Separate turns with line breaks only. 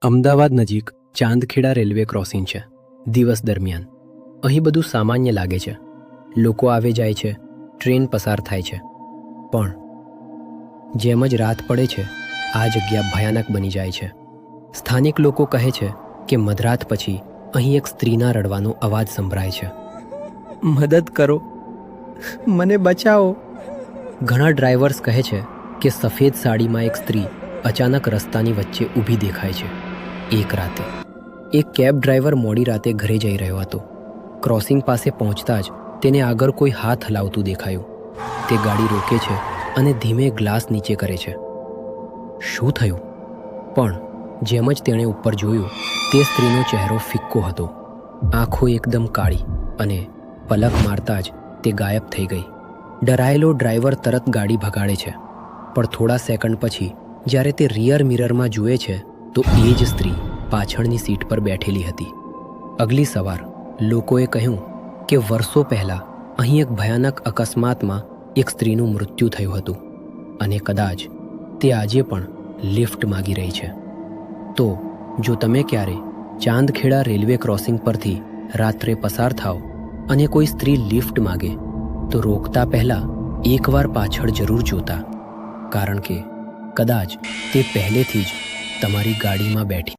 અમદાવાદ નજીક Chandkheda railway crossing છે. દિવસ દરમિયાન અહીં બધું સામાન્ય લાગે છે. લોકો આવે જાય છે, ટ્રેન પસાર થાય છે. પણ જેમ જ રાત પડે છે, આ જગ્યા ભયાનક બની જાય છે. સ્થાનિક લોકો કહે છે કે મધરાત પછી અહીં એક સ્ત્રીના રડવાનો અવાજ સંભળાય છે. મદદ કરો, મને બચાવો. ઘણા ડ્રાઈવર્સ કહે છે કે સફેદ સાડીમાં એક સ્ત્રી અચાનક રસ્તાની વચ્ચે ઊભી દેખાય છે. એક રાતે એક કેબ ડ્રાઈવર મોડી રાતે ઘરે જઈ રહ્યો હતો. ક્રોસિંગ પાસે પહોંચતા જ તેને આગળ કોઈ હાથ હલાવતું દેખાયું. તે ગાડી રોકે છે અને ધીમે ગ્લાસ નીચે કરે છે. શું થયું? પણ જેમ જ તેણે ઉપર જોયું, તે સ્ત્રીનો ચહેરો ફિક્કો હતો. આંખો એકદમ કાળી અને પલક મારતા જ તે ગાયબ થઈ ગઈ. ડરાયેલો ડ્રાઈવર તરત ગાડી ભગાડે છે. પણ થોડા સેકન્ડ પછી જ્યારે તે રિયર મિરરમાં જુએ છે તો એ જ સ્ત્રી પાછળની સીટ પર બેઠેલી હતી. અગલી સવાર લોકોએ કહ્યું કે વર્ષો પહેલાં અહીં એક ભયાનક અકસ્માતમાં એક સ્ત્રીનું મૃત્યુ થયું હતું અને કદાચ તે આજે પણ લિફ્ટ માગી રહી છે. તો જો તમે ક્યારે ચાંદખેડા રેલવે ક્રોસિંગ પરથી રાત્રે પસાર થાઓ અને કોઈ સ્ત્રી લિફ્ટ માગે તો રોકતા પહેલાં એકવાર પાછળ જરૂર જોતા, કારણ કે કદાચ તે પહેલેથી જ તમારી ગાડીમાં બેઠી